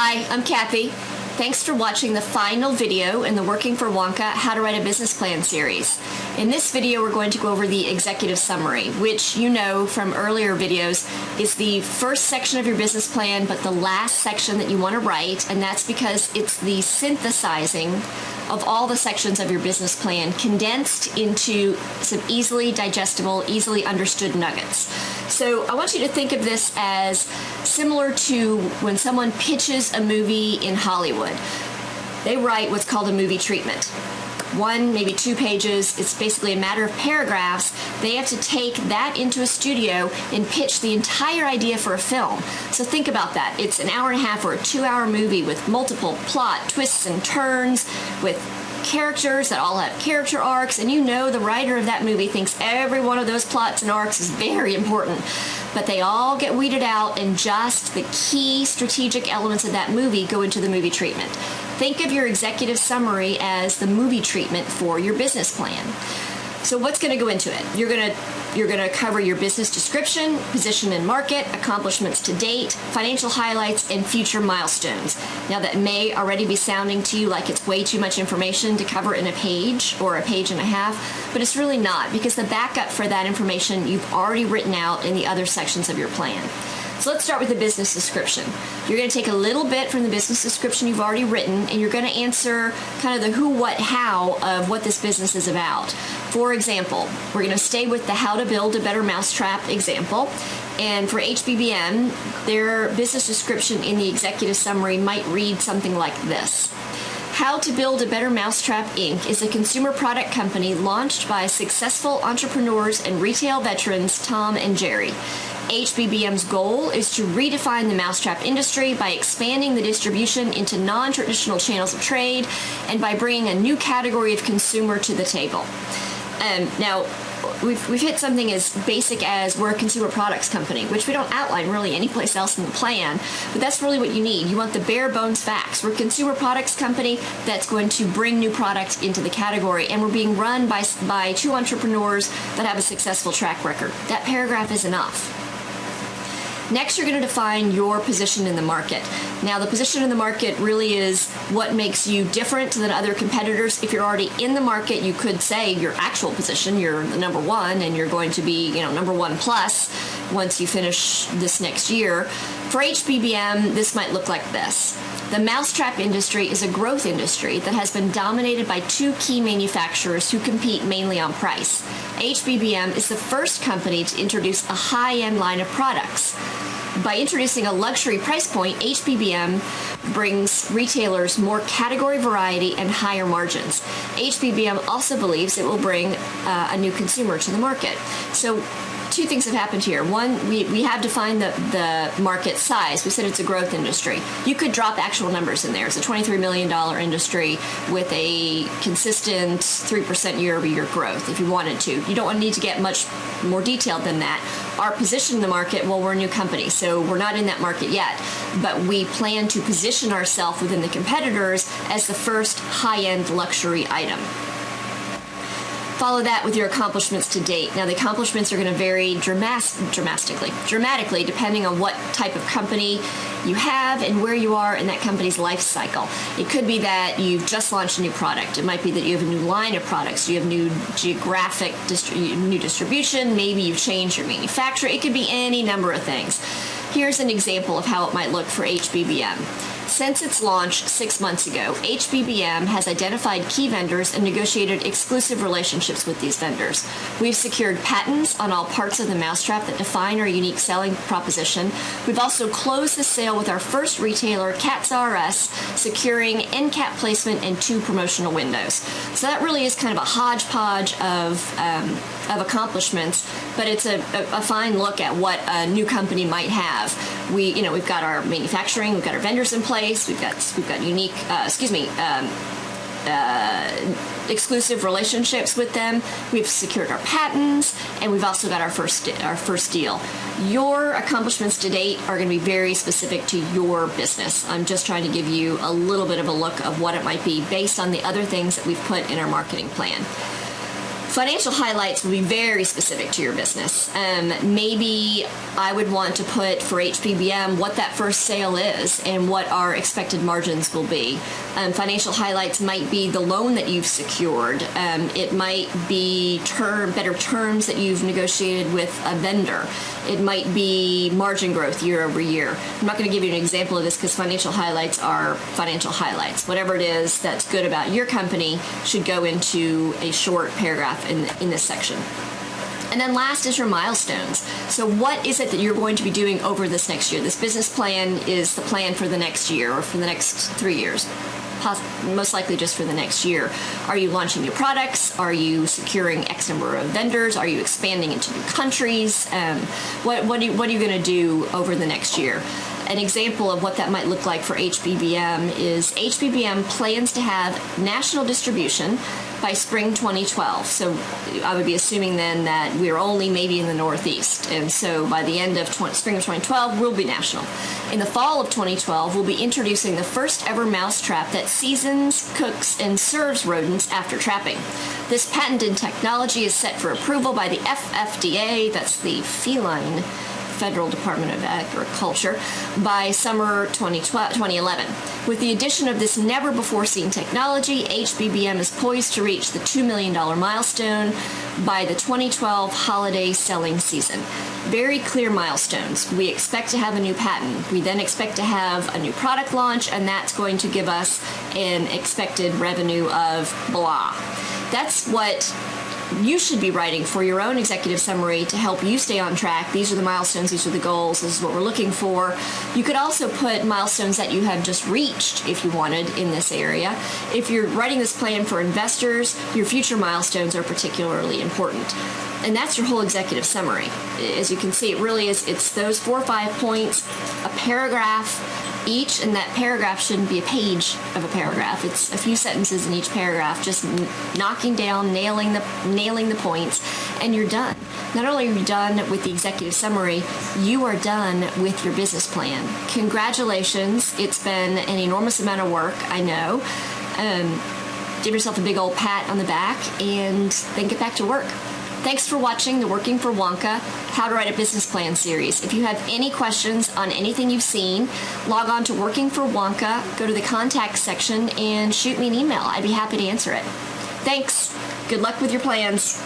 Hi, I'm Kathy. Thanks for watching the final video in the Working for Wonka How to Write a Business Plan series. In this video, we're going to go over the executive summary, which you know from earlier videos is the first section of your business plan, but the last section that you want to write, and that's because it's the synthesizing of all the sections of your business plan condensed into some easily digestible, easily understood nuggets. So I want you to think of this as similar to when someone pitches a movie in Hollywood. They write what's called a movie treatment. 1, maybe 2 pages. It's basically a matter of paragraphs. They have to take that into a studio and pitch the entire idea for a film. So think about that. It's an hour and a half or a 2-hour movie with multiple plot twists and turns, with characters that all have character arcs, and you know the writer of that movie thinks every one of those plots and arcs is very important, but they all get weeded out and just the key strategic elements of that movie go into the movie treatment. Think of your executive summary as the movie treatment for your business plan. So what's going to go into it? You're going to cover your business description, position and market, accomplishments to date, financial highlights, and future milestones. Now that may already be sounding to you like it's way too much information to cover in a page or a page and a half, but it's really not, because the backup for that information you've already written out in the other sections of your plan. So let's start with the business description. You're going to take a little bit from the business description you've already written, and you're going to answer kind of the who, what, how of what this business is about. For example, we're going to stay with the how to build a better mousetrap example. And for HBBM, their business description in the executive summary might read something like this. How to Build a Better Mousetrap, Inc. is a consumer product company launched by successful entrepreneurs and retail veterans Tom and Jerry. HBBM's goal is to redefine the mousetrap industry by expanding the distribution into non-traditional channels of trade and by bringing a new category of consumer to the table. Now, we've hit something as basic as we're a consumer products company, which we don't outline really anyplace else in the plan, but that's really what you need. You want the bare bones facts. We're a consumer products company that's going to bring new products into the category, and we're being run by 2 entrepreneurs that have a successful track record. That paragraph is enough. Next, you're going to define your position in the market. Now, the position in the market really is what makes you different than other competitors. If you're already in the market, you could say your actual position, you're the number 1, and you're going to be, number 1 plus once you finish this next year. For HBBM, this might look like this. The mousetrap industry is a growth industry that has been dominated by 2 key manufacturers who compete mainly on price. HBBM is the first company to introduce a high-end line of products. By introducing a luxury price point, HBBM brings retailers more category variety and higher margins. HBBM also believes it will bring a new consumer to the market. So 2 things have happened here. 1, we have defined the market size. We said it's a growth industry. You could drop actual numbers in there. It's a $23 million industry with a consistent 3% year-over-year growth if you wanted to. You don't need to get much more detailed than that. Our position in the market, well, we're a new company, so we're not in that market yet, but we plan to position ourselves within the competitors as the first high-end luxury item. Follow that with your accomplishments to date. Now, the accomplishments are going to vary dramatically, depending on what type of company you have and where you are in that company's life cycle. It could be that you've just launched a new product. It might be that you have a new line of products. You have new geographic new distribution. Maybe you've changed your manufacturer. It could be any number of things. Here's an example of how it might look for HBBM. Since its launch 6 months ago, HBBM has identified key vendors and negotiated exclusive relationships with these vendors. We've secured patents on all parts of the mousetrap that define our unique selling proposition. We've also closed the sale with our first retailer, Cats R Us, securing end cap placement and 2 promotional windows. So that really is kind of a hodgepodge of accomplishments, but it's a fine look at what a new company might have. We've got our manufacturing, we've got our vendors in place, we've got unique, exclusive relationships with them. We've secured our patents, and we've also got our first deal. Your accomplishments to date are going to be very specific to your business. I'm just trying to give you a little bit of a look of what it might be based on the other things that we've put in our marketing plan. Financial highlights will be very specific to your business. Maybe I would want to put for HPBM what that first sale is and what our expected margins will be. Financial highlights might be the loan that you've secured. It might be better terms that you've negotiated with a vendor. It might be margin growth year over year. I'm not going to give you an example of this because financial highlights are financial highlights. Whatever it is that's good about your company should go into a short paragraph in this section. And then last is your milestones. So what is it that you're going to be doing over this next year? This business plan is the plan for the next year or for the next 3 years. Most likely just for the next year. Are you launching new products? Are you securing X number of vendors? Are you expanding into new countries? What are you going to do over the next year? An example of what that might look like for HBBM is HBBM plans to have national distribution by spring 2012. So I would be assuming then that we're only maybe in the Northeast. And so by the end of spring of 2012, we'll be national. In the fall of 2012, we'll be introducing the first ever mouse trap that seasons, cooks, and serves rodents after trapping. This patented technology is set for approval by the FFDA, that's the Feline Federal Department of Agriculture, by summer 2011. With the addition of this never-before-seen technology, HBBM is poised to reach the $2 million milestone by the 2012 holiday selling season. Very clear milestones. We expect to have a new patent. We then expect to have a new product launch, and that's going to give us an expected revenue of blah. That's what you should be writing for your own executive summary to help you stay on track. These are the milestones, these are the goals, this is what we're looking for. You could also put milestones that you have just reached if you wanted in this area. If you're writing this plan for investors, your future milestones are particularly important. And that's your whole executive summary. As you can see, it really is, it's those 4 or 5 points, a paragraph each, and that paragraph shouldn't be a page of a paragraph. It's a few sentences in each paragraph, just knocking down, nailing the points, and you're done. Not only are you done with the executive summary, you are done with your business plan. Congratulations. It's been an enormous amount of work, I know. Give yourself a big old pat on the back and then get back to work. Thanks for watching the Working for Wonka How to Write a Business Plan series. If you have any questions on anything you've seen, log on to Working for Wonka, go to the contact section, and shoot me an email. I'd be happy to answer it. Thanks. Good luck with your plans.